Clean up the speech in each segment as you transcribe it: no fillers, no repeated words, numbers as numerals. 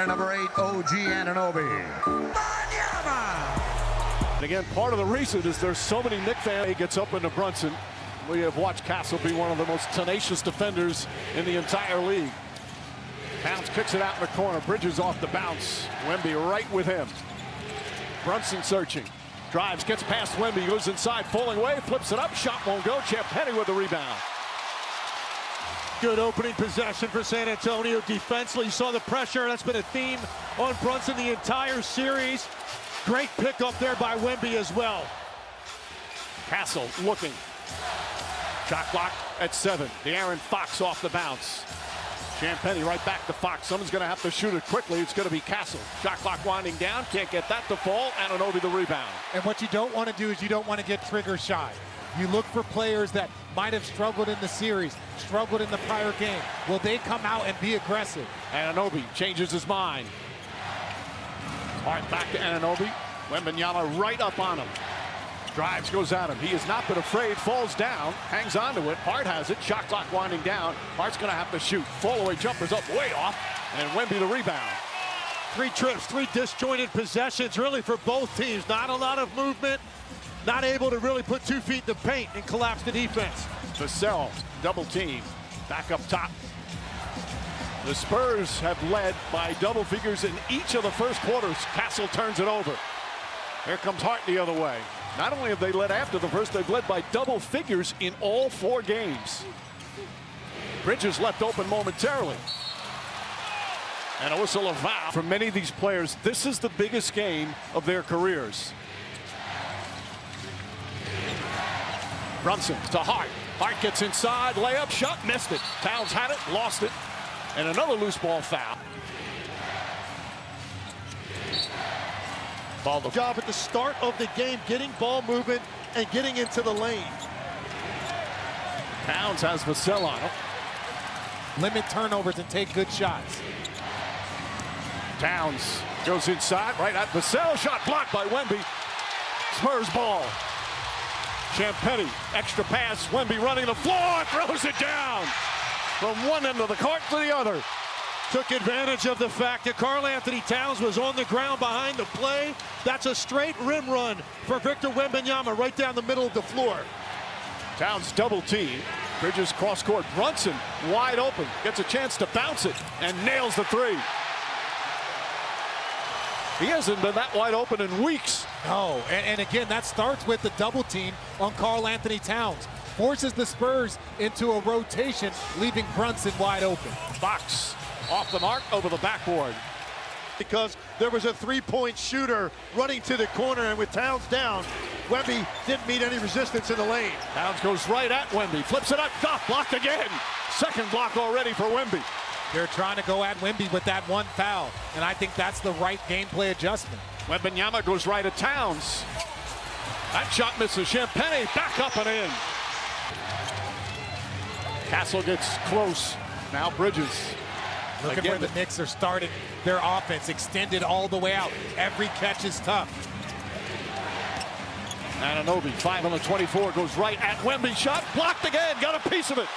Number 8, OG Anunoby. Wembanyama! And again, part of the reason is there's so many Knicks fans. He gets up into Brunson. We have watched Castle be one of the most tenacious defenders in the entire league. Towns kicks it out in the corner. Bridges off the bounce. Wemby right with him. Brunson searching. Drives, gets past Wemby, goes inside, falling away, flips it up, shot won't go. Champagnie with the rebound. Good opening possession for San Antonio defensively. You saw the pressure. That's been a theme on Brunson the entire series. Great pickup there by Wemby as well. Castle looking. Shot clock at 7. De'Aaron Fox off the bounce. Champagnie right back to Fox. Someone's going to have to shoot it quickly. It's going to be Castle. Shot clock winding down. Can't get that to fall. Anunoby the rebound. And what you don't want to do is you don't want to get trigger shy. You look for players that might have struggled in the series, struggled in the prior game. Will they come out and be aggressive? Anunoby changes his mind. Hart back to Anunoby. Wembanyama right up on him. Drives, goes at him. He has not been afraid, falls down, hangs on to it. Hart has it. Shot clock winding down. Hart's going to have to shoot. Fall away jumpers up way off. And Wemby the rebound. 3 trips, 3 disjointed possessions really for both teams. Not a lot of movement. Not able to really put 2 feet in the paint and collapse the defense. Vassell, double team. Back up top. The Spurs have led by double figures in each of the first quarters. Castle turns it over. Here comes Hart the other way. Not only have they led after the first, they've led by double figures in all 4 games. Bridges left open momentarily. And a whistle of foul. For many of these players, this is the biggest game of their careers. Brunson to Hart. Hart gets inside, layup, shot, missed it. Towns had it, lost it. And another loose ball foul. Ball the job at the start of the game, getting ball movement and getting into the lane. Towns has Vassell on him. Limit turnovers and take good shots. Towns goes inside, right at Vassell. Shot blocked by Wemby. Spurs ball. Champagnie, extra pass. Wemby running the floor, throws it down from one end of the court to the other. Took advantage of the fact that Karl-Anthony Towns was on the ground behind the play. That's a straight rim run for Victor Wembanyama right down the middle of the floor. Towns double team. Bridges cross court. Brunson wide open. Gets a chance to bounce it and nails the 3. He hasn't been that wide open in weeks. No, and again, that starts with the double team on Karl-Anthony Towns. Forces the Spurs into a rotation, leaving Brunson wide open. Fox off the mark, over the backboard. Because there was a 3-point shooter running to the corner, and with Towns down, Wemby didn't meet any resistance in the lane. Towns goes right at Wemby, flips it up, blocked again. Second block already for Wemby. They're trying to go at Wemby with that 1 foul, and I think that's the right gameplay adjustment. Wembanyama goes right at Towns. That shot misses. Champagnie back up and in. Castle gets close. Now Bridges. Look at where the Knicks are starting their offense, extended all the way out. Every catch is tough. Anunoby, 5 on the 24, goes right at Wemby. Shot blocked again, got a piece of it.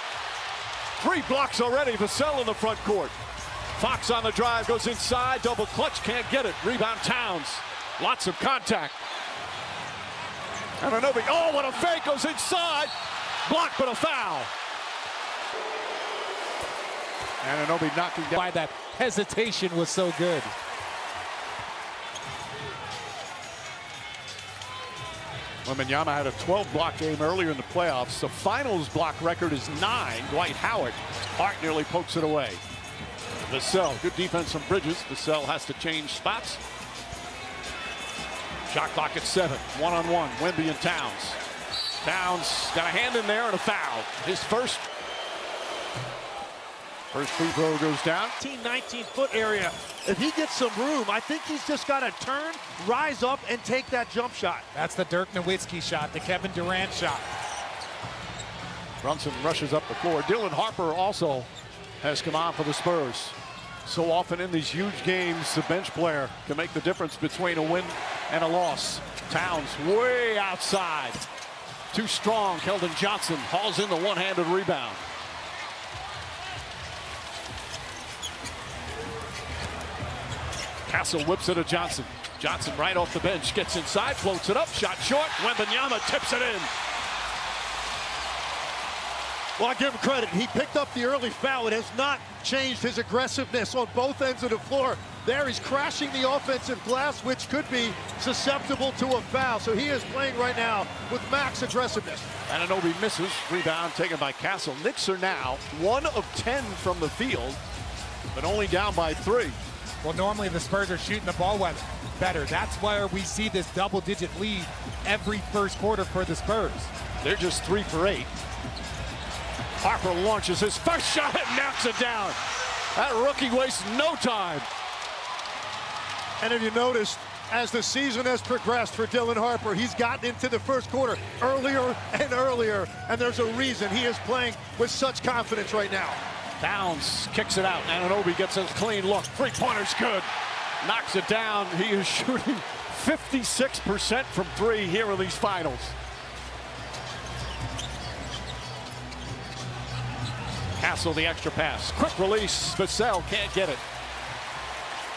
3 blocks already. Vassell in the front court. Fox on the drive, goes inside, double clutch, can't get it. Rebound Towns. Lots of contact. Anunoby, oh, what a fake, goes inside. Blocked, but a foul. Anunoby knocking down. Why that hesitation was so good. Wembanyama had a 12-block game earlier in the playoffs. The finals block record is 9. Dwight Howard. Hart nearly pokes it away. Vassell, good defense from Bridges. Vassell has to change spots. Shot clock at 7. 1-on-1. Wemby and Towns. Towns got a hand in there and a foul. His first free throw goes down. 19-foot area. If he gets some room, I think he's just got to turn, rise up, and take that jump shot. That's the Dirk Nowitzki shot, the Kevin Durant shot. Brunson rushes up the floor. Dylan Harper also has come on for the Spurs. So often in these huge games, the bench player can make the difference between a win and a loss. Towns way outside. Too strong. Keldon Johnson hauls in the one-handed rebound. Castle whips it to Johnson. Johnson right off the bench, gets inside, floats it up, shot short. Wembanyama tips it in. Well, I give him credit. He picked up the early foul. It has not changed his aggressiveness on both ends of the floor. There he's crashing the offensive glass, which could be susceptible to a foul. So he is playing right now with max aggressiveness. Anunoby misses. Rebound taken by Castle. Knicks are now 1 of 10 from the field, but only down by 3. Well, normally the Spurs are shooting the ball better. That's where we see this double-digit lead every first quarter for the Spurs. They're just 3 for 8. Harper launches his first shot and knocks it down. That rookie wastes no time. And if you noticed, as the season has progressed for Dylan Harper, he's gotten into the first quarter earlier and earlier, and there's a reason he is playing with such confidence right now. Towns kicks it out. Anunoby gets a clean look. Three-pointer's good. Knocks it down. He is shooting 56% from 3 here in these finals. Castle the extra pass. Quick release. Vassell can't get it.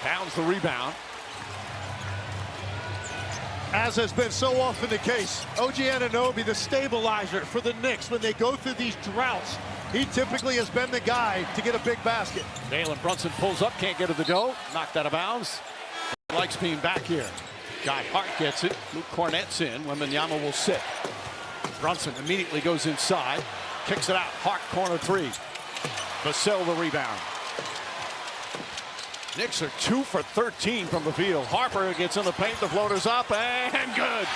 Towns the rebound. As has been so often the case, OG Anunoby, the stabilizer for the Knicks when they go through these droughts. He typically has been the guy to get a big basket. Jalen Brunson pulls up, can't get it to go. Knocked out of bounds. Likes being back here. Guy Hart gets it. Luke Cornett's in. Wembanyama will sit. Brunson immediately goes inside. Kicks it out. Hart corner 3. Vassell the rebound. Knicks are 2 for 13 from the field. Harper gets in the paint. The floater's up and good.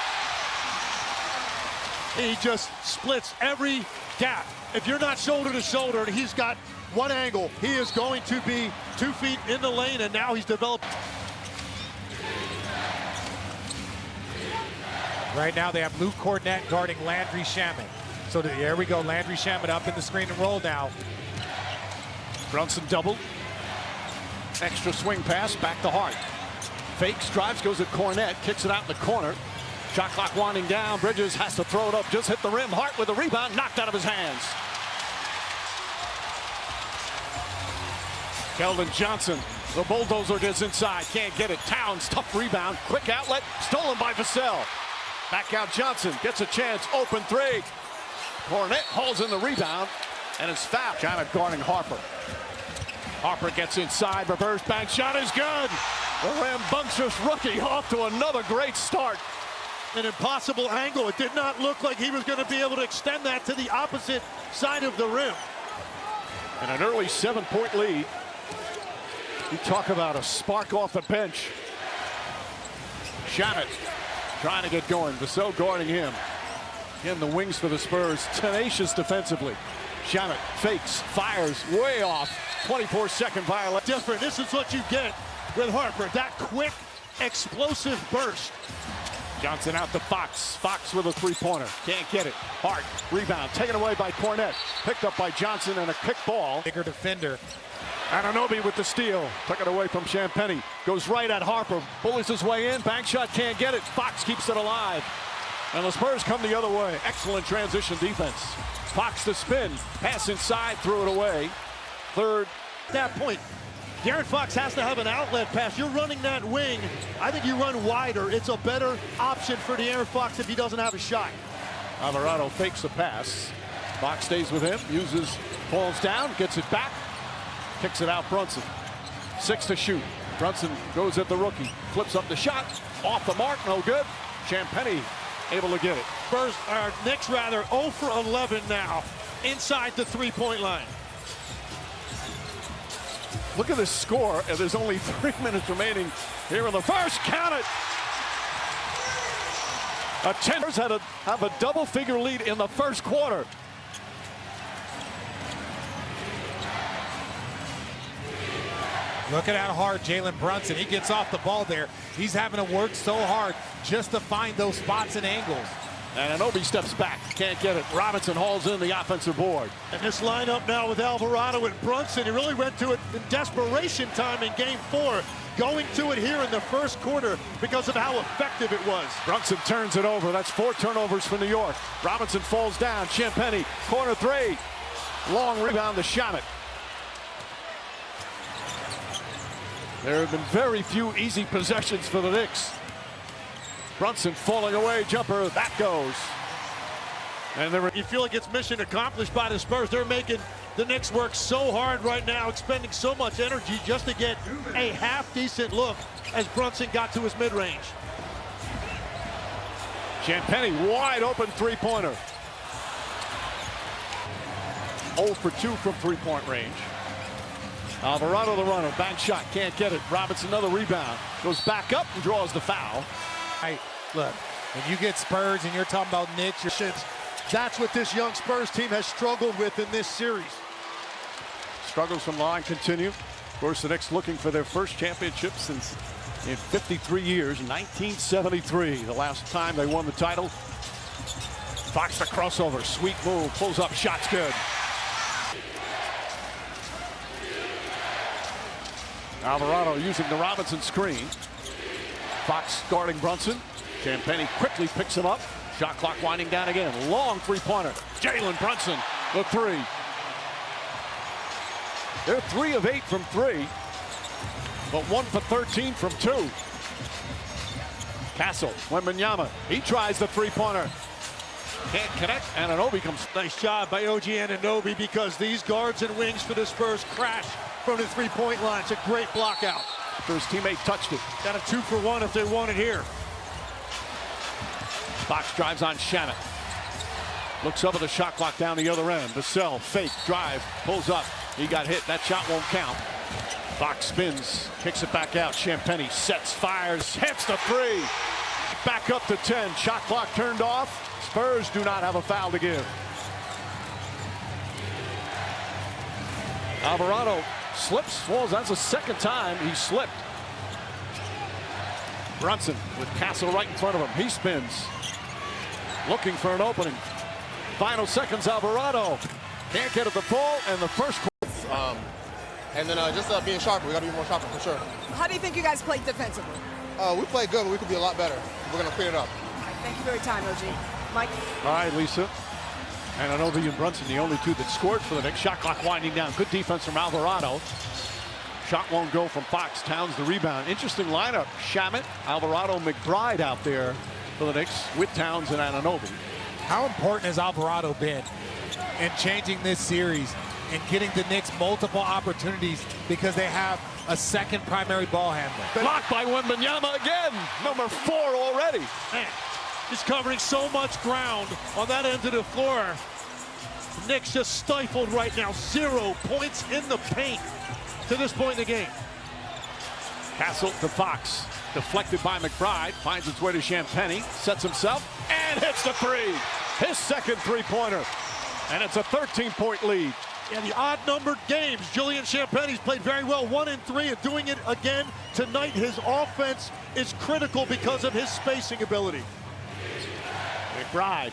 He just splits every gap. If you're not shoulder to shoulder and he's got one angle, he is going to be 2 feet in the lane, and now he's developed. Right now they have Luke Cornett guarding Landry Shamet. So there we go, Landry Shamet up in the screen and roll now. Brunson doubled. Extra swing pass, back to Hart. Fakes, drives, goes at Cornett, kicks it out in the corner. Shot clock winding down. Bridges has to throw it up, just hit the rim. Hart with a rebound, knocked out of his hands. Keldon Johnson, the bulldozer gets inside, can't get it. Towns, tough rebound, quick outlet, stolen by Vassell. Back out Johnson, gets a chance, open 3. Cornett holds in the rebound, and it's fouled. China guarding Harper. Harper gets inside, reverse bank shot is good. The rambunctious rookie off to another great start. An impossible angle. It did not look like he was going to be able to extend that to the opposite side of the rim. And an early 7-point lead. You talk about a spark off the bench. Shamet trying to get going. Vassell guarding him. Again, the wings for the Spurs, tenacious defensively. Shamet fakes, fires, way off. 24-second violation. Different. This is what you get with Harper. That quick, explosive burst. Johnson out to Fox. Fox with a 3-pointer. Can't get it. Hart, rebound, taken away by Cornett. Picked up by Johnson and a kick ball. Bigger defender. Anunoby with the steal. Took it away from Champagnie. Goes right at Harper. Bullies his way in. Bank shot, can't get it. Fox keeps it alive. And the Spurs come the other way. Excellent transition defense. Fox to spin. Pass inside, threw it away. Third. At that point, De'Aaron Fox has to have an outlet pass. You're running that wing. I think you run wider. It's a better option for De'Aaron Fox if he doesn't have a shot. Alvarado fakes the pass. Fox stays with him. Falls down, gets it back. Kicks it out, Brunson. 6 to shoot. Brunson goes at the rookie. Flips up the shot. Off the mark, no good. Champagnie able to get it. Spurs, or Knicks rather, 0 for 11 now inside the 3-point line. Look at this score, and there's only 3 minutes remaining here in the first. Count it! Spurs have a double-figure lead in the first quarter. Look at how hard Jalen Brunson, he gets off the ball there. He's having to work so hard just to find those spots and angles. And Anunoby steps back, can't get it. Robinson hauls in the offensive board. And this lineup now with Alvarado and Brunson, he really went to it in desperation time in game 4. Going to it here in the first quarter because of how effective it was. Brunson turns it over. That's 4 turnovers for New York. Robinson falls down. Champagnie, corner 3. Long rebound to Shamet. There have been very few easy possessions for the Knicks. Brunson falling away, jumper, that goes. And you feel like it's mission accomplished by the Spurs. They're making the Knicks work so hard right now, expending so much energy just to get a half-decent look as Brunson got to his mid-range. Champagnie wide open three-pointer. 0 for 2 from three-point range. Alvarado the runner, bank shot, can't get it. Robinson another rebound, goes back up and draws the foul. Hey, look, when you get Spurs and you're talking about Knicks, that's what this young Spurs team has struggled with in this series. Struggles from line continue. Of course, the Knicks looking for their first championship since in 53 years, 1973, the last time they won the title. Fox the crossover, sweet move, pulls up, shot's good. Alvarado using the Robinson screen. Fox guarding Brunson. Champagnie quickly picks him up. Shot clock winding down again. Long three-pointer. Jalen Brunson, the three. They're 3 of 8 from 3, but 1 for 13 from 2. Castle, Wembanyama, he tries the three-pointer. Can't connect, and Anunoby comes. Nice job by OG Anunoby, because these guards and wings for the Spurs crash from the three-point line. It's a great block out. His teammate touched it. Got a 2 for 1 if they want it here. Fox drives on Shamet. Looks over the shot clock down the other end. Vassell, fake, drive, pulls up. He got hit. That shot won't count. Fox spins, kicks it back out. Champagnie sets, fires, hits the three. Back up to 10. Shot clock turned off. Spurs do not have a foul to give. Alvarado slips, falls. That's the second time he slipped. Brunson with Castle right in front of him. He spins, looking for an opening. Final seconds, Alvarado can't get at the ball, and the first. And then just being sharper. We got to be more sharper for sure. How do you think you guys played defensively? We played good, but we could be a lot better. We're going to clean it up. All right, thank you for your time, OG. Mike? All right, Lisa. And Anunoby and Brunson, the only 2 that scored for the Knicks. Shot clock winding down. Good defense from Alvarado. Shot won't go from Fox. Towns the rebound. Interesting lineup. Shamet, Alvarado, McBride out there for the Knicks with Towns and Anunoby. how important has Alvarado been in changing this series and getting the Knicks multiple opportunities because they have a second primary ball handler? Blocked by Wembanyama again. Number 4 already. Man, he's covering so much ground on that end of the floor. The Knicks just stifled right now. 0 points in the paint to this point in the game. Castle to Fox. Deflected by McBride. Finds its way to Champagnie. Sets himself and hits the 3. His second three-pointer. And it's a 13-point lead. In the odd-numbered games, Julian Champagnie's played very well, 1 and 3, and doing it again tonight. His offense is critical because of his spacing ability. McBride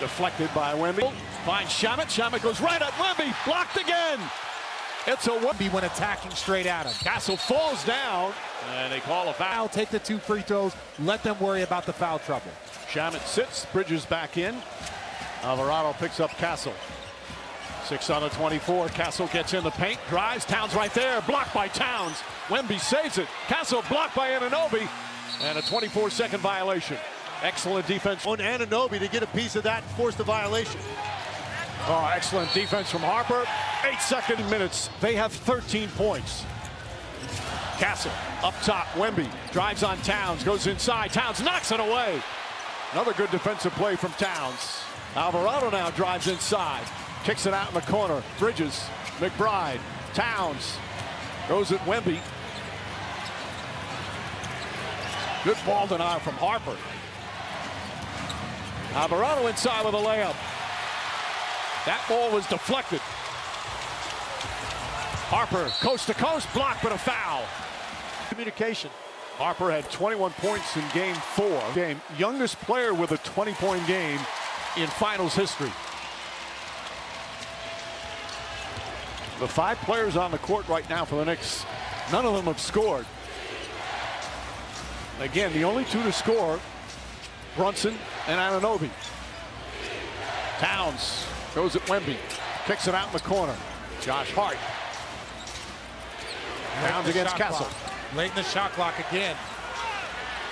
deflected by Wemby. Finds Shamet. Shamet goes right at Wemby. Blocked again. It's a Wemby when attacking straight at him. Castle falls down, and they call a foul. Take the 2 free throws. Let them worry about the foul trouble. Shamet sits. Bridges back in. Alvarado picks up Castle. 6 on the 24. Castle gets in the paint. Drives. Towns right there. Blocked by Towns. Wemby saves it. Castle blocked by Anunoby. And a 24-second violation. Excellent defense on Anunoby to get a piece of that and force the violation. Oh, excellent defense from Harper. 8 minutes. They have 13 points. Castle up top. Wemby drives on Towns. Goes inside. Towns knocks it away. Another good defensive play from Towns. Alvarado now drives inside. Kicks it out in the corner. Bridges. McBride. Towns. Goes at Wemby. Good ball denial from Harper. Alvarado inside with a layup. That ball was deflected. Harper, coast to coast, blocked, but a foul. Communication. Harper had 21 points in game 4. Youngest player with a 20-point game in finals history. The 5 players on the court right now for the Knicks, none of them have scored. Again, the only 2 to score, Brunson and Anunoby. Towns goes at Wemby, kicks it out in the corner. Josh Hart. Towns against Castle. Late in the shot clock again.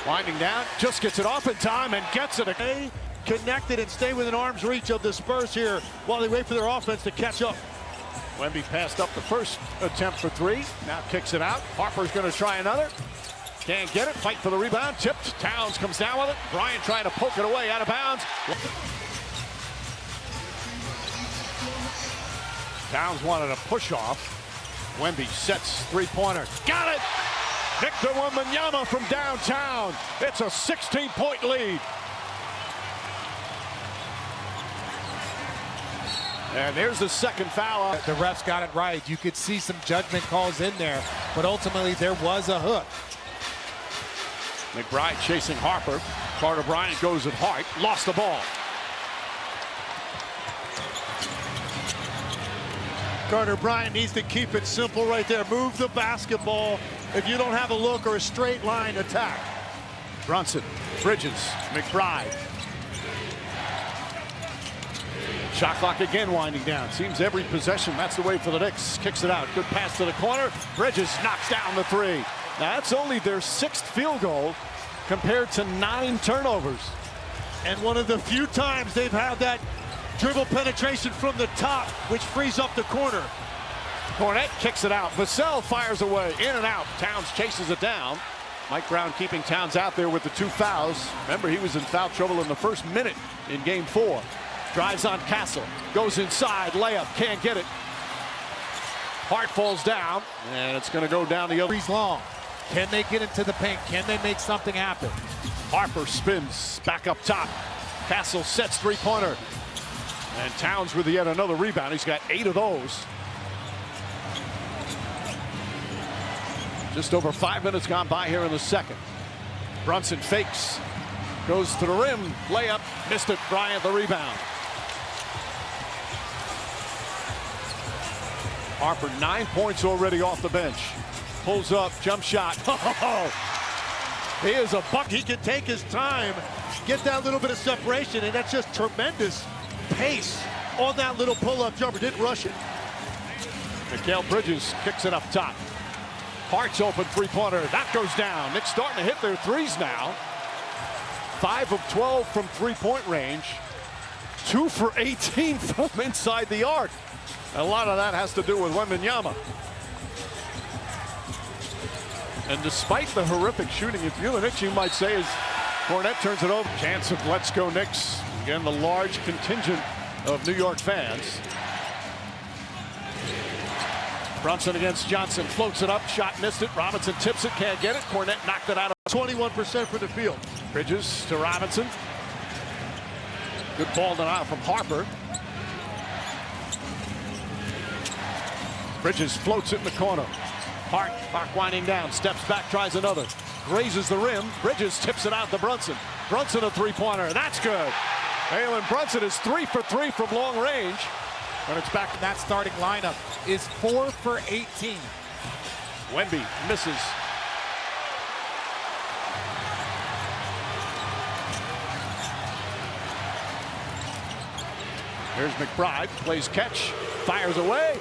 Winding down, just gets it off in time and gets it. Stay connected and stay within arm's reach of the Spurs here while they wait for their offense to catch up. Wemby passed up the first attempt for three. Now kicks it out. Harper's going to try another. Can't get it. Fight for the rebound. Tipped. Towns comes down with it. Bryant trying to poke it away out of bounds. Towns wanted a push off. Wemby sets three-pointer. Got it! Victor Wembanyama from downtown. It's a 16-point lead. And there's the second foul. The refs got it right. You could see some judgment calls in there, but ultimately there was a hook. McBride chasing Harper. Carter Bryant goes at Hart. Lost the ball. Carter Bryant needs to keep it simple right there. Move the basketball if you don't have a look or a straight line attack. Brunson, Bridges, McBride. Shot clock again winding down. Seems every possession, that's the way for the Knicks. Kicks it out. Good pass to the corner. Bridges knocks down the three. Now that's only their 6th field goal compared to 9 turnovers. And one of the few times they've had that dribble penetration from the top, which frees up the corner. Cornette kicks it out. Vassell fires away. In and out. Towns chases it down. Mike Brown keeping Towns out there with the 2 fouls. Remember, he was in foul trouble in the first minute in game 4. Drives on Castle. Goes inside. Layup. Can't get it. Hart falls down. And it's going to go down the other. He's long. Can they get into the paint? Can they make something happen? Harper spins back up top. Castle sets three-pointer. And Towns with yet another rebound. He's got 8 of those. Just over 5 minutes gone by here in the second. Brunson fakes. Goes to the rim. Layup. Missed it. Bryant the rebound. Harper 9 points already off the bench. Pulls up. Jump shot. He is a buck. He can take his time, get that little bit of separation, and that's just tremendous pace on that little pull-up jumper. Didn't rush it. Mikal Bridges kicks it up top. Hart's open three-pointer. That goes down. Knicks starting to hit their threes now. 5 of 12 from three-point range. 2 for 18 from inside the arc. A lot of that has to do with Wembanyama. And despite the horrific shooting, if you're the Knicks, you might say, as Cornette turns it over. Chance of let's go Knicks. Again, the large contingent of New York fans. Brunson against Johnson. Floats it up. Shot missed it. Robinson tips it. Can't get it. Cornette knocked it out. 21% for the field. Bridges to Robinson. Good ball denial from Harper. Bridges floats it in the corner. Hart winding down. Steps back. Tries another. Grazes the rim. Bridges tips it out to Brunson. Brunson a three-pointer. That's good. Jalen Brunson is 3 for 3 from long range. And it's back. That starting lineup is 4 for 18. Wemby misses. Here's McBride. Plays catch. Fires away.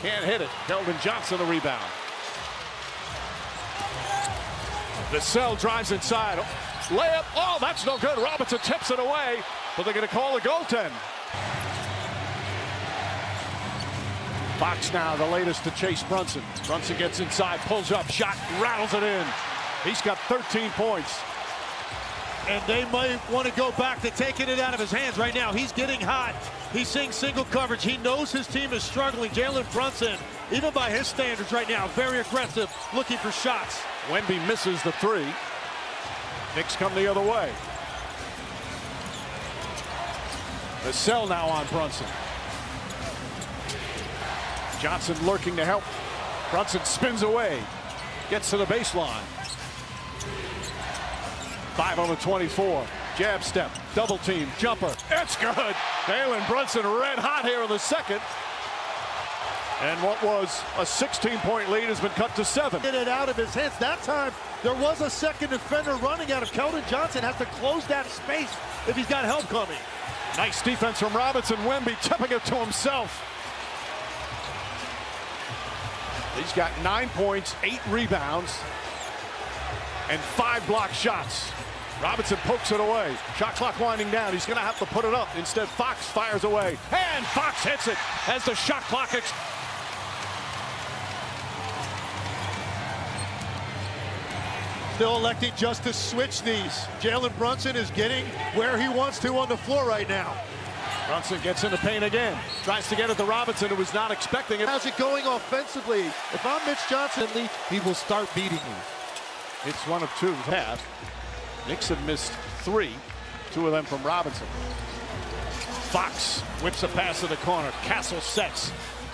Can't hit it. Keldon Johnson the rebound. Vassell drives inside. Layup. Oh, that's no good. Robinson tips it away, but they're going to call a goaltend. Fox now the latest to chase Brunson. Brunson gets inside, pulls up, shot, rattles it in. He's got 13 points. And they might want to go back to taking it out of his hands right now. He's getting hot. He's seeing single coverage. He knows his team is struggling. Jalen Brunson, even by his standards right now, very aggressive, looking for shots. Wemby misses the three. Knicks come the other way. Vassell now on Brunson. Johnson lurking to help. Brunson spins away. Gets to the baseline. 5 on the 24. Jab step. Double team. Jumper. It's good. Jalen Brunson red hot here in the second. And what was a 16-point lead has been cut to 7. Get it out of his hands. That time, there was a second defender running out of Keldon Johnson. Has to close that space if he's got help coming. Nice defense from Robinson. Wemby tipping it to himself. He's got 9 points, 8 rebounds, and 5 blocked shots. Robinson pokes it away. Shot clock winding down. He's going to have to put it up. Instead, Fox fires away. And Fox hits it as the shot clock Still electing just to switch these. Jalen Brunson is getting where he wants to on the floor right now. Brunson gets in the paint again. Tries to get it to Robinson, who was not expecting it. How's it going offensively? If I'm Mitch Johnson, he will start beating you. It's 1 of 2 half. Knicks have missed 3, 2 of them from Robinson. Fox whips a pass to the corner. Castle sets,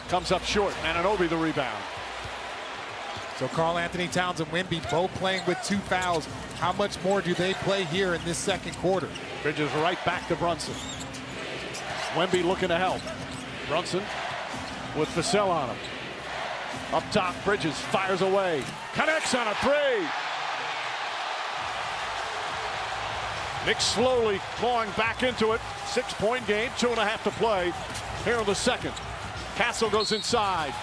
comes up short. Anunoby the rebound. So Karl-Anthony Towns and Wemby both playing with 2 fouls. How much more do they play here in this second quarter? Bridges right back to Brunson. Wemby looking to help. Brunson with Vassell on him. Up top, Bridges fires away. Connects on a 3. Knicks slowly clawing back into it. 6-point game, 2.5 to play here in the second. Castle goes inside,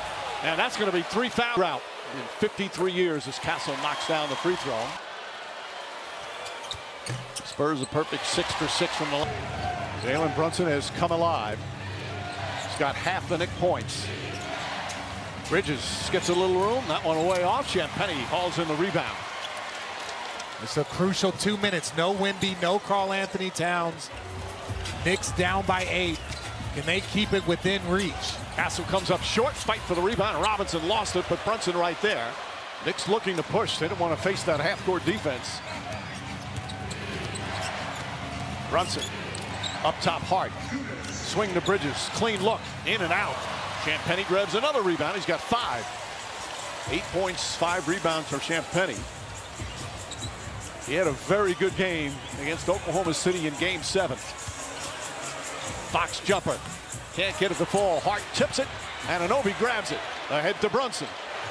and that's going to be 3 foul route in 53 years as Castle knocks down the free throw. Spurs a perfect 6 for 6 from the line. Jalen Brunson has come alive. He's got half the Knick points. Bridges gets a little room. That one away off. Champagnie hauls in the rebound. It's a crucial 2 minutes. No Wemby, no Karl-Anthony Towns. Knicks down by 8. Can they keep it within reach? Castle comes up short, fight for the rebound. Robinson lost it, but Brunson right there. Knicks looking to push. They didn't want to face that half-court defense. Brunson up top, Hart. Swing to Bridges. Clean look. In and out. Champagnie grabs another rebound. He's got 5. 8 points, 5 rebounds for Champagnie. He had a very good game against Oklahoma City in Game 7. Fox jumper. Can't get it to fall. Hart tips it. Anunoby grabs it. Ahead to Brunson.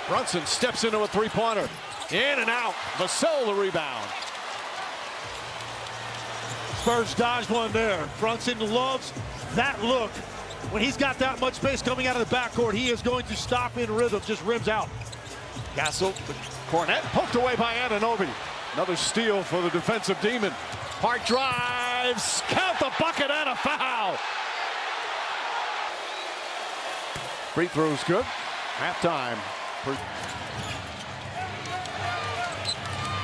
Brunson steps into a 3-pointer. In and out. Vassell the rebound. Spurs dodged one there. Brunson loves that look. When he's got that much space coming out of the backcourt, he is going to stop in rhythm, just rims out. Castle, Cornette poked away by Anunoby. Another steal for the defensive demon. Hart drives, count the bucket and a foul. Free throw's good. Halftime.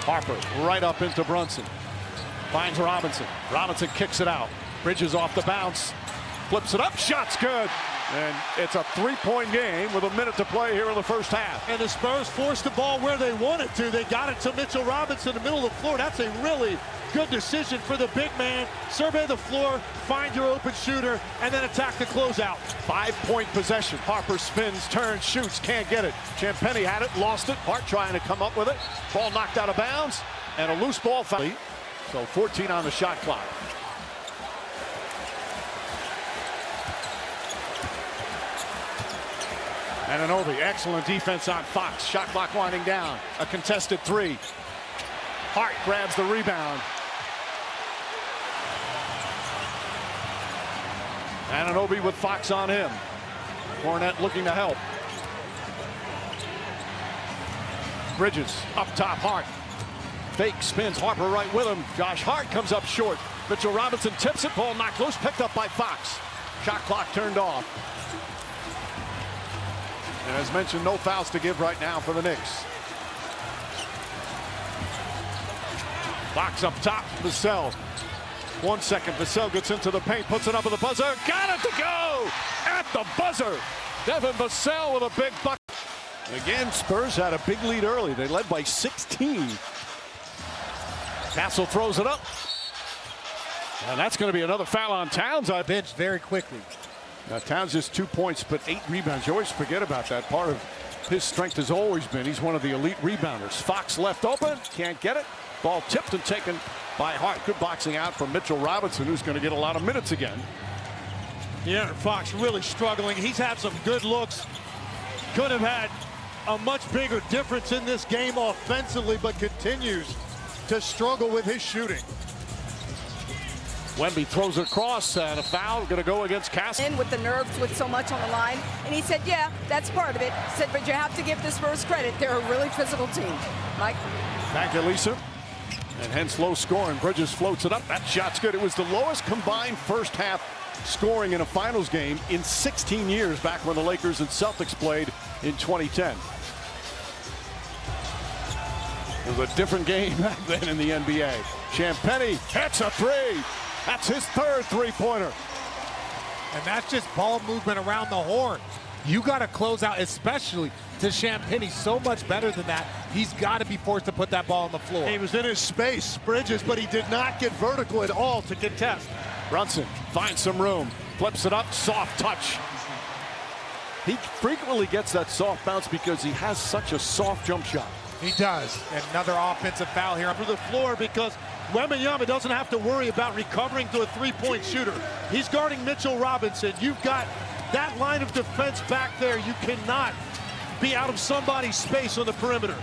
Harper right up into Brunson. Finds Robinson. Robinson kicks it out. Bridges off the bounce. Flips it up. Shot's good. And it's a 3-point game with a minute to play here in the first half. And the Spurs forced the ball where they wanted to. They got it to Mitchell Robinson in the middle of the floor. That's a really good decision for the big man. Survey the floor, find your open shooter, and then attack the closeout. 5-point possession. Harper spins, turns, shoots, can't get it. Champagnie had it, lost it. Hart trying to come up with it. Ball knocked out of bounds, and a loose ball foul. So 14 on the shot clock. Anunoby, excellent defense on Fox. Shot clock winding down. A contested 3. Hart grabs the rebound. Anunoby with Fox on him. Cornette looking to help. Bridges up top, Hart. Fake spins, Harper right with him. Josh Hart comes up short. Mitchell Robinson tips it, ball knocked loose, picked up by Fox. Shot clock turned off. And as mentioned, no fouls to give right now for the Knicks. Fox up top, Vassell. 1 second, Vassell gets into the paint, puts it up with the buzzer. Got it to go! At the buzzer! Devin Vassell with a big bucket. Again, Spurs had a big lead early. They led by 16. Castle throws it up. And that's going to be another foul on Towns. I Bench very quickly. Now, Towns just 2 points, but 8 rebounds. You always forget about that. Part of his strength has always been he's one of the elite rebounders. Fox left open, can't get it. Ball tipped and taken by Hart. Good boxing out from Mitchell Robinson, who's going to get a lot of minutes again. Yeah, Fox really struggling. He's had some good looks. Could have had a much bigger difference in this game offensively, but continues to struggle with his shooting. Wemby throws it across, and a foul going to go against Castle. In with the nerves with so much on the line. And he said, yeah, that's part of it. He said, but you have to give the Spurs credit. They're a really physical team. Mike? Back to Lisa. And hence low scoring. Bridges floats it up. That shot's good. It was the lowest combined first half scoring in a finals game in 16 years, back when the Lakers and Celtics played in 2010. It was a different game back then in the NBA. Champagnie hits a three. That's his third three-pointer. And that's just ball movement around the horn. You got to close out, especially to Champagnie, so much better than that. He's got to be forced to put that ball on the floor. He was in his space, Bridges, but he did not get vertical at all to contest. Brunson finds some room, flips it up, soft touch. He frequently gets that soft bounce because he has such a soft jump shot. He does. And another offensive foul here. For the floor, because Wembanyama doesn't have to worry about recovering to a three-point shooter. He's guarding Mitchell Robinson. You've got that line of defense back there. You cannot be out of somebody's space on the perimeter.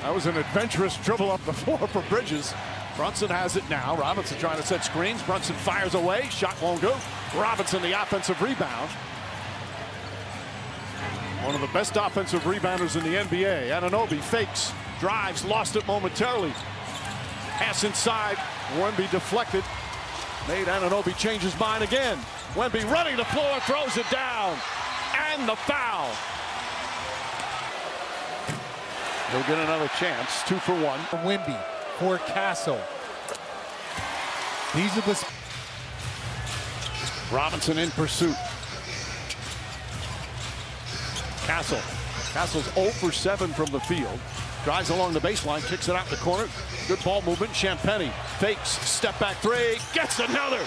That was an adventurous dribble up the floor for Bridges. Brunson has it now. Robinson trying to set screens. Brunson fires away. Shot won't go. Robinson the offensive rebound. One of the best offensive rebounders in the NBA. Anunoby fakes, drives, lost it momentarily. Pass inside. Wemby deflected. Made Anunoby change his mind again. Wemby running the floor, throws it down. And the foul. He'll get another chance. 2 for 1. Wemby for Castle. These are the... Robinson in pursuit. Castle's 0 for 7 from the field. Drives along the baseline, kicks it out the corner. Good ball movement. Champagnie fakes, step back three, gets another.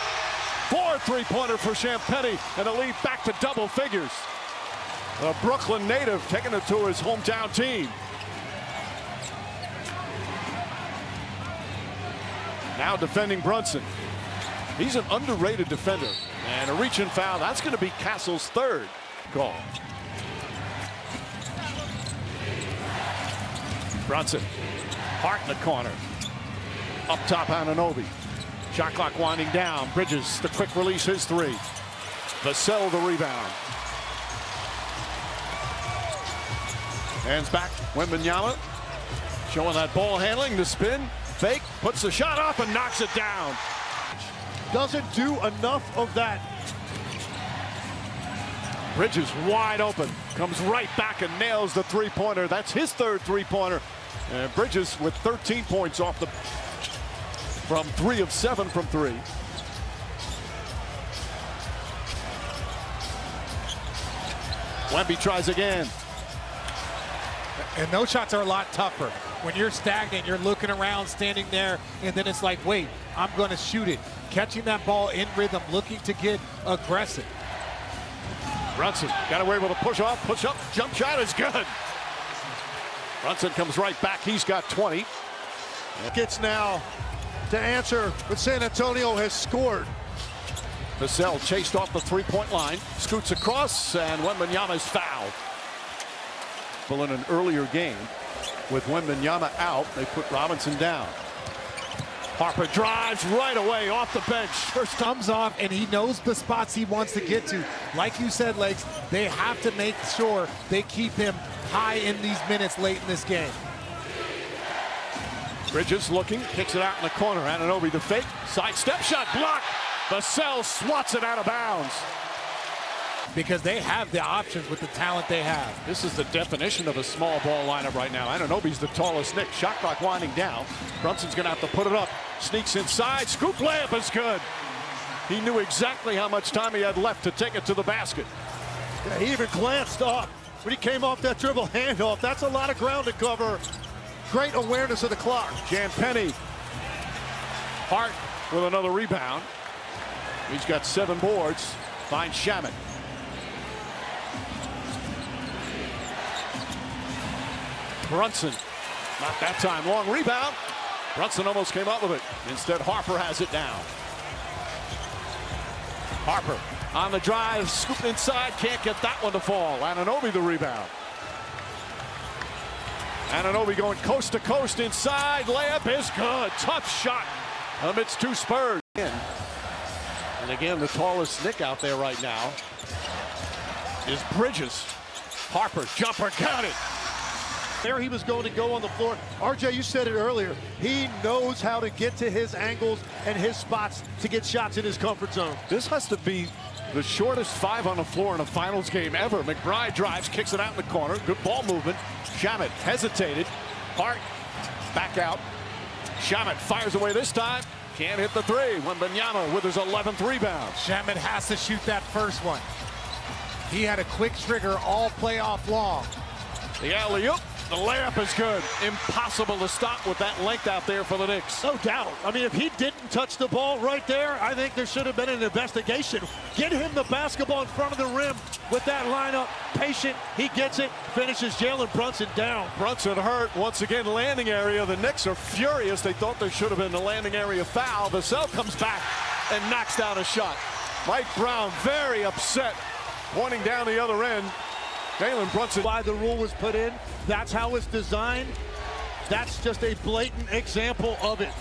4 three-pointer for Champagnie, and a lead back to double figures. A Brooklyn native taking it to his hometown team. Now defending Brunson. He's an underrated defender. And a reach-in foul. That's going to be Castle's third call. Brunson. Hart in the corner. Up top, Anunoby. Shot clock winding down. Bridges, the quick release, his three. Vassell the rebound. Hands back, Wembanyama. Showing that ball handling, the spin. Fake, puts the shot up and knocks it down. Doesn't do enough of that. Bridges wide open, comes right back and nails the three-pointer. That's his third three-pointer. And Bridges with 13 points off the from 3 of 7 from 3. Wemby tries again. And those shots are a lot tougher. When you're stagnant, you're looking around, standing there, and then it's like, wait, I'm going to shoot it. Catching that ball in rhythm, looking to get aggressive. Brunson got away with a push up, jump shot is good. Brunson comes right back. He's got 20. Gets now to answer, but San Antonio has scored. Vassell chased off the three-point line, scoots across, and Wembanyama's fouled. Well, in an earlier game, with Wembanyama out, they put Robinson down. Harper drives right away off the bench. First comes off, and he knows the spots he wants to get to. Like you said, Legs, they have to make sure they keep him high in these minutes late in this game. Bridges looking, kicks it out in the corner. Anunoby the fake, side step shot blocked. Vassell swats it out of bounds. Because they have the options with the talent they have. This is the definition of a small ball lineup right now. Anunoby's the tallest Knick. Shot clock winding down. Brunson's going to have to put it up. Sneaks inside. Scoop layup is good. He knew exactly how much time he had left to take it to the basket. Yeah, he even glanced up when he came off that dribble handoff. That's a lot of ground to cover. Great awareness of the clock. Champagnie. Hart with another rebound. He's got 7 boards. Finds Shaman. Brunson, not that time. Long rebound. Brunson almost came up with it. Instead, Harper has it down. Harper on the drive, scoop inside, can't get that one to fall. Anunoby the rebound. Anunoby going coast to coast inside. Layup is good. Tough shot amidst 2 Spurs. And again, the tallest Knick out there right now is Bridges. Harper, jumper, got it. There he was going to go on the floor. RJ, you said it earlier. He knows how to get to his angles and his spots to get shots in his comfort zone. This has to be the shortest 5 on the floor in a finals game ever. McBride drives, kicks it out in the corner. Good ball movement. Shamet hesitated. Hart back out. Shamet fires away this time. Can't hit the three. Wembanyama with his 11th rebound. Shamet has to shoot that first one. He had a quick trigger all playoff long. The alley-oop. The layup is good. Impossible to stop with that length out there for the Knicks. No doubt. I mean, if he didn't touch the ball right there, I think there should have been an investigation. Get him the basketball in front of the rim with that lineup. Patient, he gets it, finishes Jalen Brunson down. Brunson hurt. Once again, landing area. The Knicks are furious. They thought there should have been a landing area foul. Vassell comes back and knocks down a shot. Mike Brown very upset, pointing down the other end. Jalen Brunson. Why the rule was put in, that's how it's designed. That's just a blatant example of it.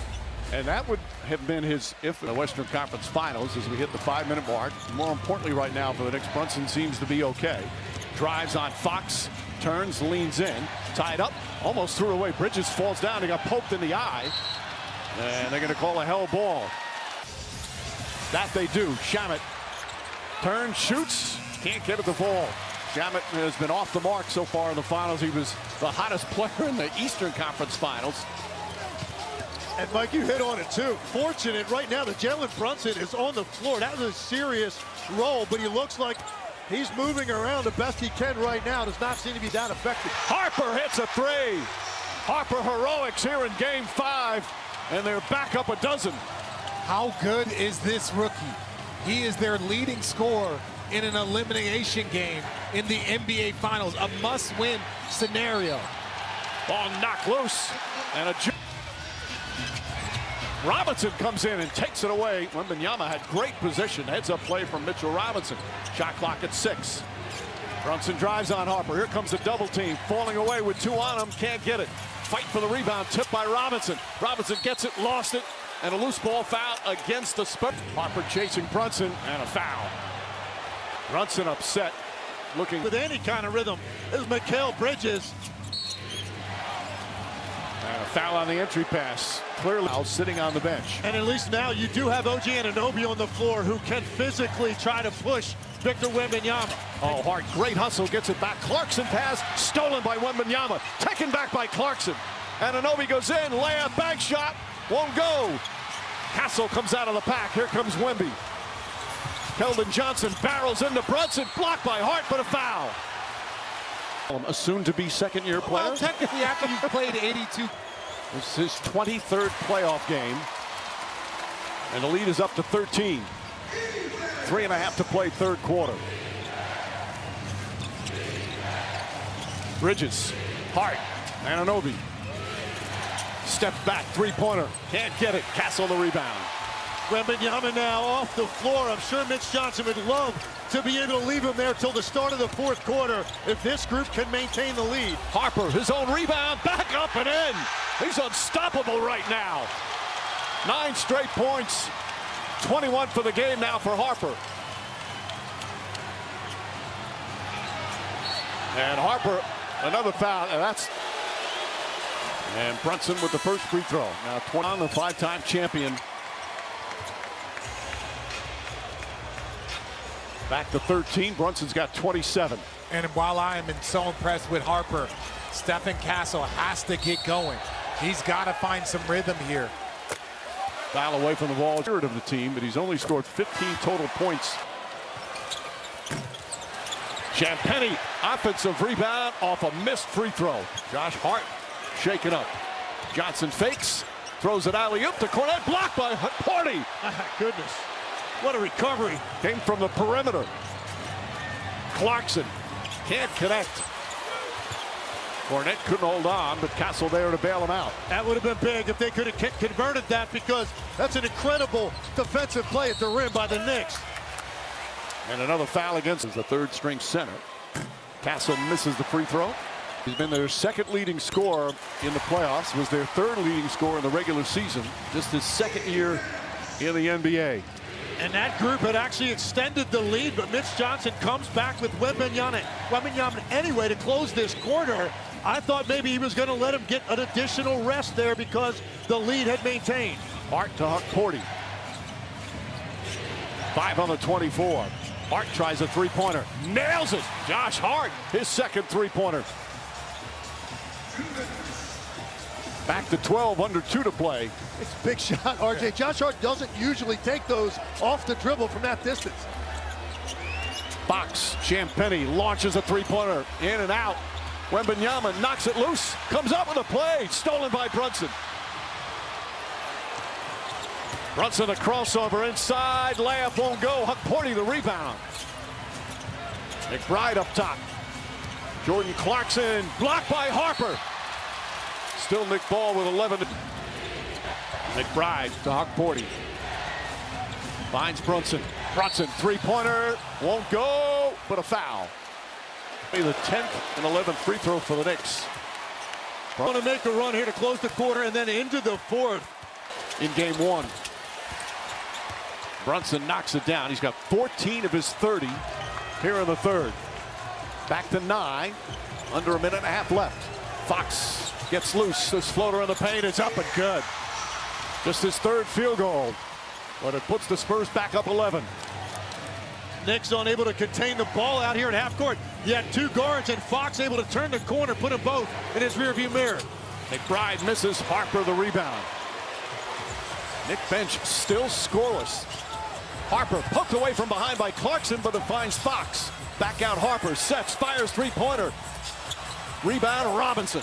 And that would have been his if in the Western Conference Finals as we hit the 5-minute mark. More importantly right now for the Knicks, Brunson seems to be okay. Drives on Fox, turns, leans in, tied up, almost threw away. Bridges falls down, he got poked in the eye. And they're going to call a hell ball. That they do. Shamet turns, shoots, can't get it to fall. Shamet has been off the mark so far in the finals. He was the hottest player in the Eastern Conference Finals. And Mike, you hit on it too. Fortunate right now that Jalen Brunson is on the floor. That was a serious roll, but he looks like he's moving around the best he can right now. Does not seem to be that effective. Harper hits a three. Harper heroics here in game 5, and they're back up a dozen. How good is this rookie? He is their leading scorer in an elimination game in the NBA Finals, a must-win scenario. Ball knocked loose, and Robinson comes in and takes it away. Wembanyama had great position. Heads-up play from Mitchell Robinson. Shot clock at 6. Brunson drives on Harper. Here comes a double team. Falling away with 2 on him. Can't get it. Fight for the rebound. Tipped by Robinson. Robinson gets it, lost it, and a loose ball foul against the Spurs. Harper chasing Brunson, and a foul. Brunson upset, looking with any kind of rhythm. This is Mikal Bridges. And a foul on the entry pass. Clearly sitting on the bench. And at least now you do have OG Anunoby on the floor who can physically try to push Victor Wembanyama. Oh, Hart, great hustle, gets it back. Clarkson pass, stolen by Wembanyama. Taken back by Clarkson. Anunoby goes in, layup, bank shot, won't go. Castle comes out of the pack. Here comes Wemby. Keldon Johnson barrels into Brunson, blocked by Hart, but a foul. A soon-to-be second-year player. Well, technically, after you've played 82. This is his 23rd playoff game, and the lead is up to 13. 3.5 to play, third quarter. Bridges, Hart, Anunoby. Step back, three-pointer, can't get it. Castle the rebound. Wembanyama now off the floor. I'm sure Mitch Johnson would love to be able to leave him there till the start of the 4th quarter if this group can maintain the lead. Harper, his own rebound, back up and in. He's unstoppable right now. 9 straight points, 21 for the game now for Harper. And Harper, another foul, and Brunson with the first free throw. Now 20 on the 5-time champion. Back to 13. Brunson's got 27. And while I am so impressed with Harper, Stephen Castle has to get going. He's got to find some rhythm here. Foul away from the ball, third of the team, but he's only scored 15 total points. Champagnie, offensive rebound off a missed free throw. Josh Hart shaken up. Johnson fakes, throws it alley-oop to Cornette, blocked by Party. Goodness. What a recovery. Came from the perimeter. Clarkson can't connect. Cornette couldn't hold on, but Castle there to bail him out. That would have been big if they could have converted that, because that's an incredible defensive play at the rim by the Knicks. And another foul against the third-string center. Castle misses the free throw. He's been their second leading scorer in the playoffs, was their third leading scorer in the regular season, just his second year in the NBA. And that group had actually extended the lead, but Mitch Johnson comes back with Wembanyama anyway to close this quarter. I thought maybe he was going to let him get an additional rest there because the lead had maintained. Hart to Harper. 5 on the 24. Hart tries a three-pointer. Nails it. Josh Hart, his second three-pointer. Back to 12, under 2 to play. It's a big shot, RJ. Josh Hart doesn't usually take those off the dribble from that distance. Box. Champagnie launches a three-pointer. In and out. Wembanyama knocks it loose. Comes up with a play. Stolen by Brunson. Brunson a crossover inside. Layup won't go. Harper the rebound. McBride up top. Jordan Clarkson blocked by Harper. Still Nick Ball with 11. McBride to Harper. Finds Brunson. Brunson three-pointer. Won't go, but a foul. The 10th and 11th free throw for the Knicks. Want to make a run here to close the quarter and then into the fourth. In game 1. Brunson knocks it down. He's got 14 of his 30 here in the third. Back to 9. Under a minute and a half left. Fox gets loose. This floater in the paint is up and good. Just his third field goal. But it puts the Spurs back up 11. Knicks unable to contain the ball out here at half court. You had 2 guards and Fox able to turn the corner, put them both in his rearview mirror. McBride misses. Harper the rebound. Knick bench still scoreless. Harper poked away from behind by Clarkson, but it finds Fox. Back out Harper, sets, fires three-pointer. Rebound Robinson.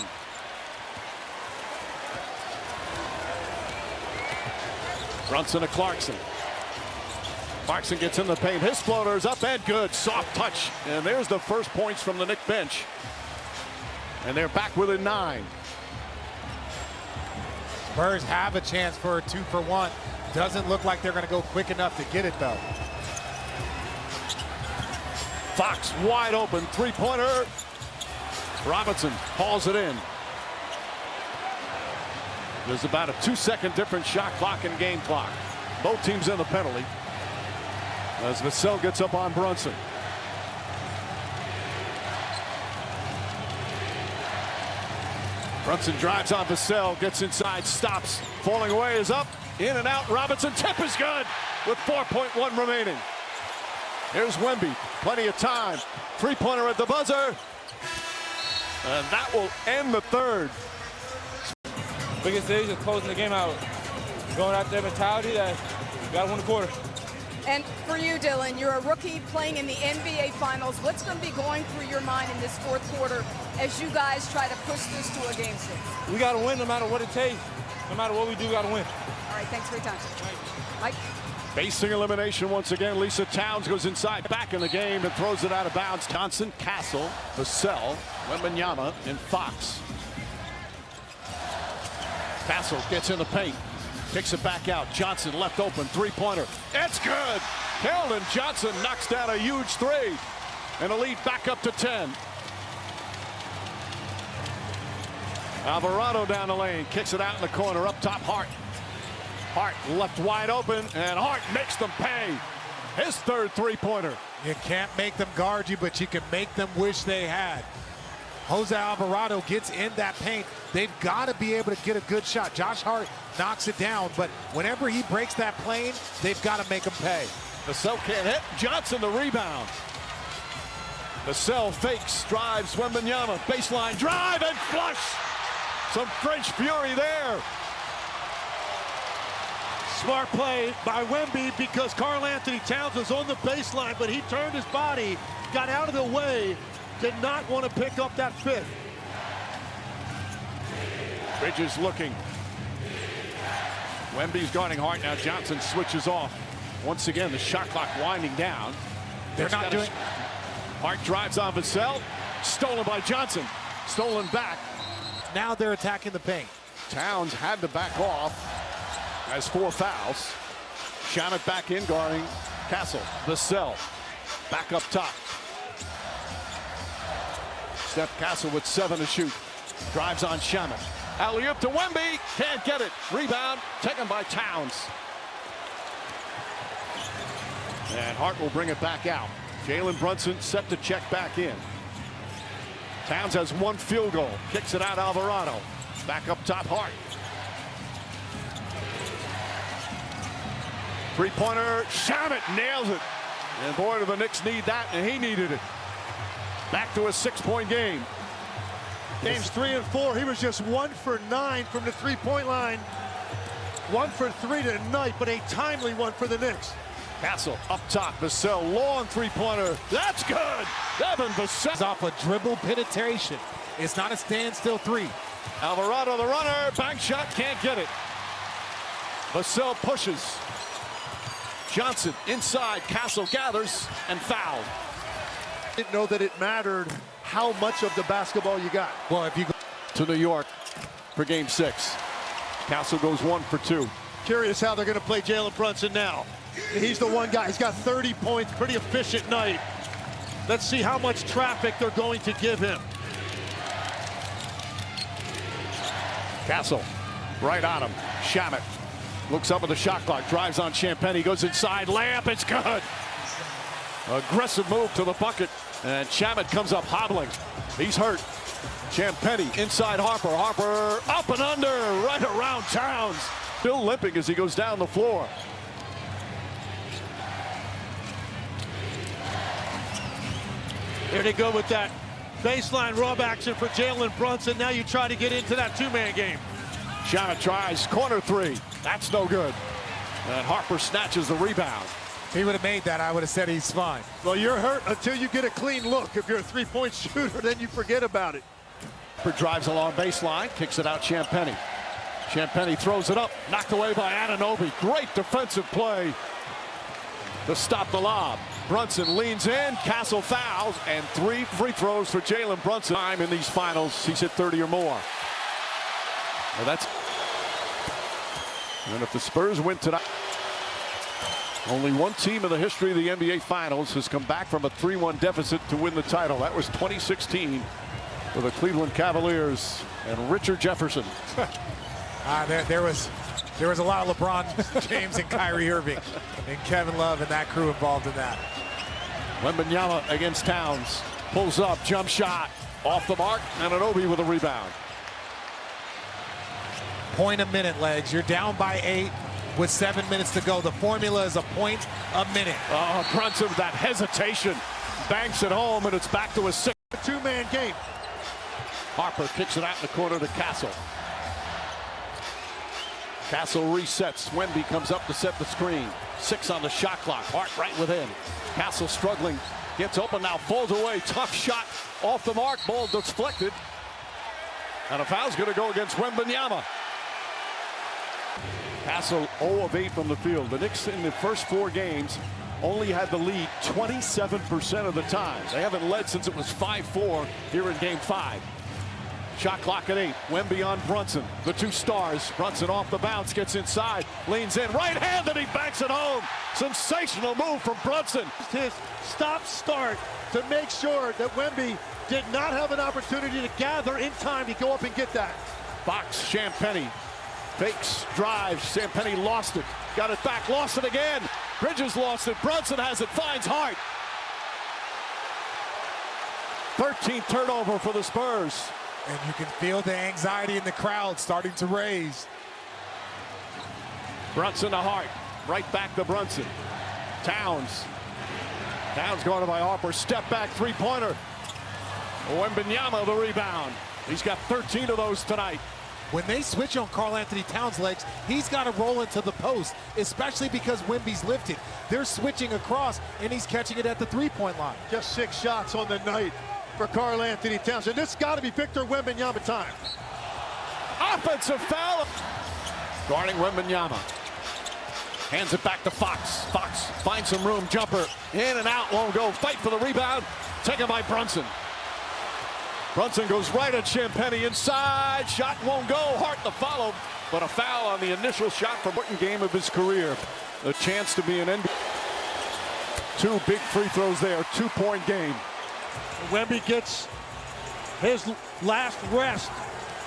Brunson to Clarkson. Clarkson gets in the paint. His floater is up and good. Soft touch. And there's the first points from the Knick bench. And they're back within 9. Spurs have a chance for a 2-for-1. Doesn't look like they're going to go quick enough to get it, though. Fox wide open. Three-pointer. Robinson hauls it in. There's about a 2-second difference shot clock and game clock. Both teams in the penalty. As Vassell gets up on Brunson. Brunson drives on Vassell, gets inside, stops. Falling away is up, in and out. Robinson, tip is good with 4.1 remaining. Here's Wemby, plenty of time. Three-pointer at the buzzer. And that will end the third. Biggest thing is closing the game out. Going out there mentality that you got to win the quarter. And for you, Dylan, you're a rookie playing in the NBA Finals. What's going to be going through your mind in this fourth quarter as you guys try to push this to a game 6? We got to win no matter what it takes. No matter what we do, we got to win. All right, thanks for your time. Mike? Facing elimination once again, Lisa Towns goes inside, back in the game, and throws it out of bounds. Johnson, Castle, Vassell, Wembanyama, and Fox. Castle gets in the paint. Kicks it back out. Johnson left open. Three-pointer. It's good. Keldon Johnson knocks down a huge three. And a lead back up to 10. Alvarado down the lane. Kicks it out in the corner. Up top, Hart. Hart left wide open. And Hart makes them pay. His third three-pointer. You can't make them guard you, but you can make them wish they had. Jose Alvarado gets in that paint. They've got to be able to get a good shot. Josh Hart knocks it down, but whenever he breaks that plane, they've got to make him pay. Vassell can't hit. Johnson the rebound. Vassell fakes, drives Wembanyama. Baseline drive and flush. Some French fury there. Smart play by Wemby because Karl Anthony Towns was on the baseline, but he turned his body, got out of the way, did not want to pick up that fifth. Bridges looking. Wemby's guarding Hart now. Johnson switches off. Once again, the shot clock winding down. They're not doing. Hart drives on Vassell. Stolen by Johnson. Stolen back. Now they're attacking the paint. Towns had to back off. Has 4 fouls. Shamet back in guarding Castle. Vassell back up top. Steph Castle with 7 to shoot. Drives on Shamet. Alley-oop to Wemby. Can't get it. Rebound taken by Towns. And Hart will bring it back out. Jalen Brunson set to check back in. Towns has one field goal. Kicks it out Alvarado. Back up top, Hart. Three-pointer, Shamet nails it. And boy, do the Knicks need that, and he needed it. Back to a 6-point game. Games 3 and 4, he was just 1 for 9 from the three-point line. 1 for 3 tonight, but a timely one for the Knicks. Castle up top, Vassell, long three-pointer. That's good. Devin Vassell Off a dribble penetration. It's not a standstill three. Alvarado, the runner, bank shot, can't get it. Vassell pushes. Johnson inside, Castle gathers and fouled. Didn't know that it mattered how much of the basketball you got. Well, if you go To New York for game 6. Castle goes 1 for 2. Curious how they're going to play Jalen Brunson now. He's the one guy. He's got 30 points, pretty efficient night. Let's see how much traffic they're going to give him. Castle right on him. Shamet looks up at the shot clock, drives on Champagnie, goes inside, layup, it's good. Aggressive move to the bucket, and Shamet comes up hobbling. He's hurt. Champagnie inside Harper. Harper up and under, right around Towns. Still limping as he goes down the floor. Here they go with that baseline rub action for Jalen Brunson. Now you try to get into that two-man game. Shamet tries, corner three. That's no good. And Harper snatches the rebound. if he would have made that, I would have said he's fine. Well, you're hurt until you get a clean look. If you're a three-point shooter, then you forget about it. Harper drives along baseline, kicks it out Champagnie. Champagnie throws it up, knocked away by Anunoby. Great defensive play to stop the lob. Brunson leans in, Castle fouls, and 3 free throws for Jalen Brunson. Time in these finals, he's hit 30 or more. Well, that's. And if the Spurs win tonight, only one team in the history of the NBA Finals has come back from a 3-1 deficit to win the title. That was 2016 for the Cleveland Cavaliers and Richard Jefferson. There was a lot of LeBron James and Kyrie Irving and Kevin Love and that crew involved in that. Wembanyama against Towns. Pulls up, jump shot. Off the mark, and Anunoby with a rebound. Point a minute, Legs. You're down by 8 with 7 minutes to go. The formula is a point a minute. Oh, Brunson with that hesitation. Banks it home, and it's back to a 2-man game. Harper kicks it out in the corner to Castle. Castle resets. Wemby comes up to set the screen. 6 on the shot clock. Hart right within. Castle struggling. Gets open now. Falls away. Tough shot off the mark. Ball deflected. And a foul's going to go against Wembanyama. Castle 0 of 8 from the field. The Knicks in the first 4 games only had the lead 27% of the time. They haven't led since it was 5-4 here in game 5. Shot clock at 8. Wemby on Brunson. The 2 stars. Brunson off the bounce, gets inside, leans in, right hand, and he banks it home. Sensational move from Brunson. His stop-start to make sure that Wemby did not have an opportunity to gather in time to go up and get that. Box, Champagnie. Fakes, drives. Champagnie lost it. Got it back, lost it again. Bridges lost it. Brunson has it, finds Hart. 13th turnover for the Spurs. And you can feel the anxiety in the crowd starting to raise. Brunson to Hart. Right back to Brunson. Towns. Towns going by Harper. Step back three-pointer. Wembanyama the rebound. He's got 13 of those tonight. When they switch on Karl-Anthony Towns' legs, he's got to roll into the post, especially because Wemby's lifted. They're switching across, and he's catching it at the three-point line. Just 6 shots on the night for Karl-Anthony Towns. And this got to be Victor Wembanyama time. Offensive foul. Guarding Wembanyama. Hands it back to Fox. Fox finds some room. Jumper in and out. Won't go. Fight for the rebound. Taken by Brunson. Brunson goes right at Champagnie inside. Shot won't go. Hart to follow. But a foul on the initial shot for important game of his career. A chance to be an NBA. 2 big free throws there. 2-point game. Wemby gets his last rest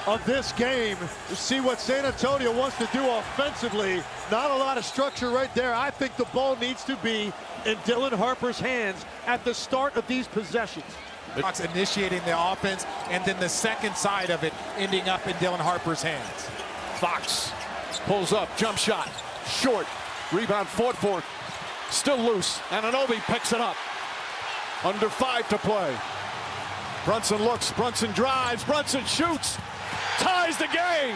of this game to see what San Antonio wants to do offensively. Not a lot of structure right there. I think the ball needs to be in Dylan Harper's hands at the start of these possessions. Fox initiating the offense, and then the second side of it ending up in Dylan Harper's hands. Fox pulls up, jump shot, short, rebound fought for, still loose, and Anunoby picks it up. Under 5 to play. Brunson looks, Brunson drives, Brunson shoots, ties the game.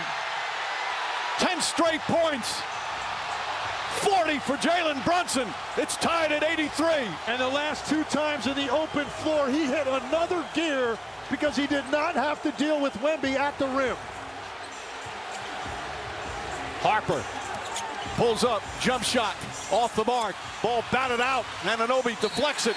10 straight points. 40 for Jalen Brunson. It's tied at 83. And the last 2 times in the open floor, he hit another gear because he did not have to deal with Wemby at the rim. Harper pulls up, jump shot, off the mark. Ball batted out, and Anunoby deflects it.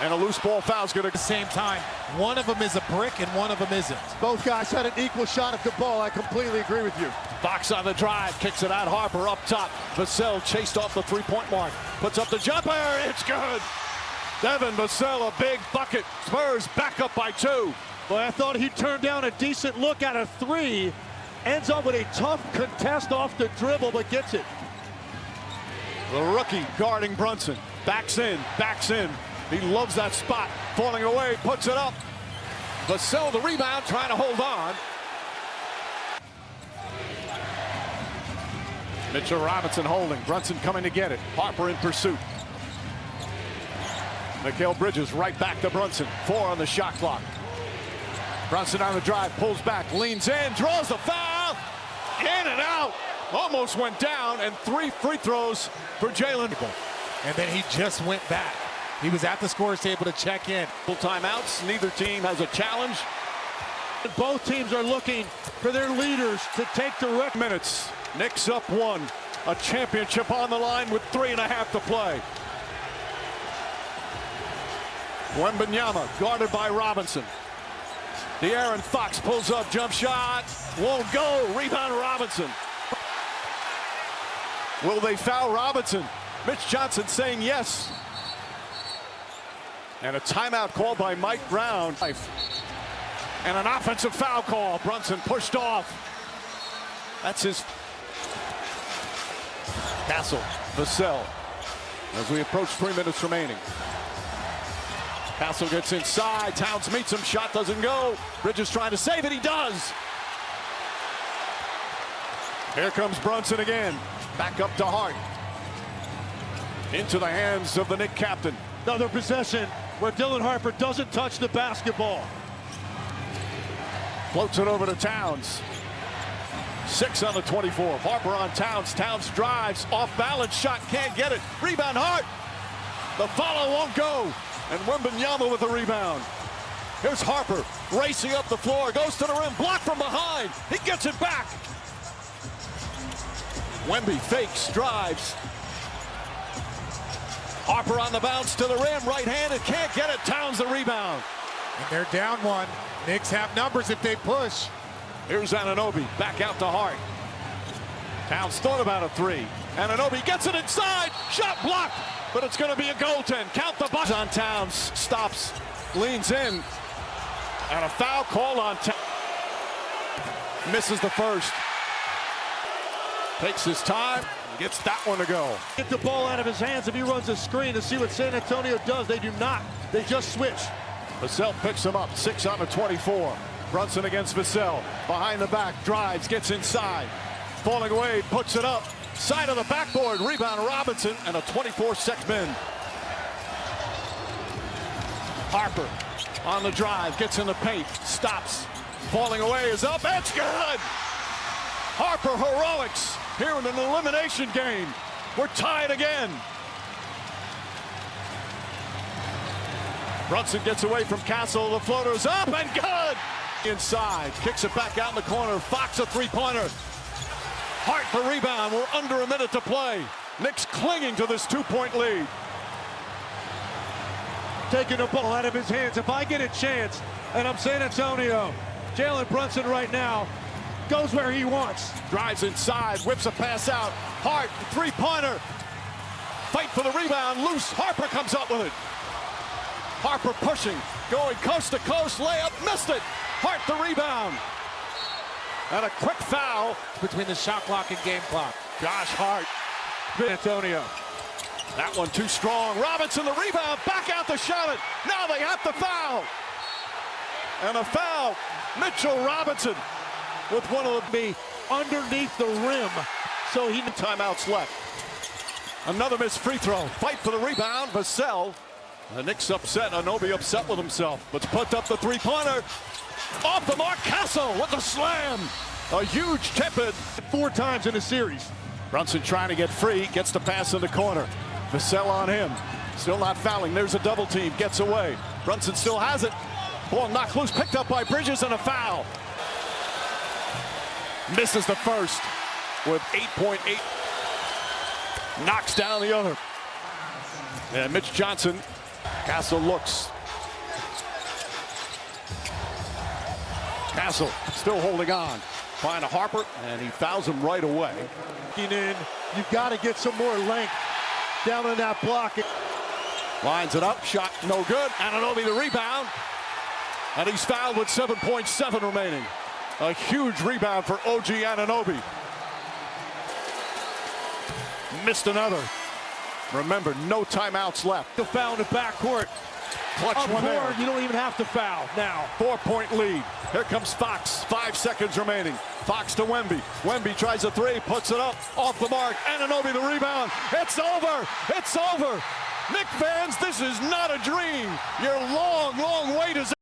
And a loose ball foul's going to... At the same time, one of them is a brick and one of them isn't. Both guys had an equal shot at the ball. I completely agree with you. Fox on the drive, kicks it out. Harper up top. Vassell chased off the 3-point mark. Puts up the jumper. It's good. Devin Vassell, a big bucket. Spurs back up by 2. Boy, I thought he turned down a decent look at a 3. Ends up with a tough contest off the dribble, but gets it. The rookie guarding Brunson. Backs in, backs in. He loves that spot. Falling away, puts it up. Vassell the rebound, trying to hold on. Mitchell Robinson holding. Brunson coming to get it. Harper in pursuit. Mikal Bridges right back to Brunson. 4 on the shot clock. Brunson on the drive, pulls back, leans in, draws the foul. In and out. Almost went down, and 3 free throws for Jalen. And then he just went back. He was at the scorer's table to check in. Full timeouts. Neither team has a challenge. Both teams are looking for their leaders to take direct minutes. Knicks up 1. A championship on the line with 3.5 to play. Wembanyama guarded by Robinson. De'Aaron Fox pulls up, jump shot. Won't go. Rebound Robinson. Will they foul Robinson? Mitch Johnson saying yes. And a timeout called by Mike Brown. And an offensive foul call. Brunson pushed off. That's his. Castle, Vassell. As we approach 3 minutes remaining. Castle gets inside. Towns meets him. Shot doesn't go. Bridges trying to save it. He does. Here comes Brunson again. Back up to Hart. Into the hands of the Knicks captain. Another possession where Dylan Harper doesn't touch the basketball. Floats it over to Towns. 6 on the 24. Harper on Towns. Towns drives. Off balance shot. Can't get it. Rebound Hart. The follow won't go. And Wembanyama with the rebound. Here's Harper racing up the floor. Goes to the rim. Blocked from behind. He gets it back. Wemby fakes. Drives. Harper on the bounce to the rim. Right-handed. Can't get it. Towns the rebound. And they're down 1. Knicks have numbers if they push. Here's Anunoby, back out to Hart. Towns thought about a 3. Anunoby gets it inside, shot blocked, but it's going to be a goaltend. Count the bucks on Towns, stops, leans in, and a foul call on Towns. Misses the first. Takes his time, gets that one to go. Get the ball out of his hands if he runs a screen to see what San Antonio does. They do not. They just switch. Vassell picks him up, 6 on the 24. Brunson against Vassell. Behind the back, drives, gets inside. Falling away, puts it up. Side of the backboard, rebound Robinson, and a 24-6 min. Harper on the drive, gets in the paint, stops. Falling away is up, it's good! Harper heroics here in an elimination game. We're tied again. Brunson gets away from Castle, the floater's up and good! Inside, kicks it back out in the corner. Fox a 3-pointer. Hart the rebound. We're under a minute to play. Knicks clinging to this 2-point lead. Taking the ball out of his hands. If I get a chance, and I'm San Antonio, Jalen Brunson right now goes where he wants. Drives inside, whips a pass out. Hart, 3-pointer. Fight for the rebound. Loose. Harper comes up with it. Harper pushing, going coast to coast. Layup, missed it. Hart the rebound. And a quick foul between the shot clock and game clock. Josh Hart. Antonio. That one too strong. Robinson the rebound. Back out to shot it. Now they have to foul. And a foul. Mitchell Robinson with one of the Underneath the rim. So he timeouts left. Another missed free throw. Fight for the rebound. Vassell. The Knicks upset. Anunoby upset with himself. Let's put up the three-pointer. Off the mark. Castle with the slam. A huge tip-in. 4 times in a series. Brunson trying to get free. Gets the pass in the corner. Vassell on him. Still not fouling. There's a double team. Gets away. Brunson still has it. Ball knocked loose. Picked up by Bridges and a foul. Misses the first with 8.8. Knocks down the other. And Mitch Johnson. Castle looks. Castle still holding on. Find a Harper, and he fouls him right away. You've got to get some more length down on that block. Lines it up, shot no good. Anunoby the rebound. And he's fouled with 7.7 remaining. A huge rebound for OG Anunoby. Missed another. Remember, no timeouts left. The foul in the backcourt. Clutch Up one there. forward, you don't even have to foul now. 4-point lead. Here comes Fox. 5 seconds remaining. Fox to Wemby. Wemby tries a three, puts it up, off the mark. Anunoby the rebound. It's over. It's over. Knicks fans, this is not a dream. Your long, long wait is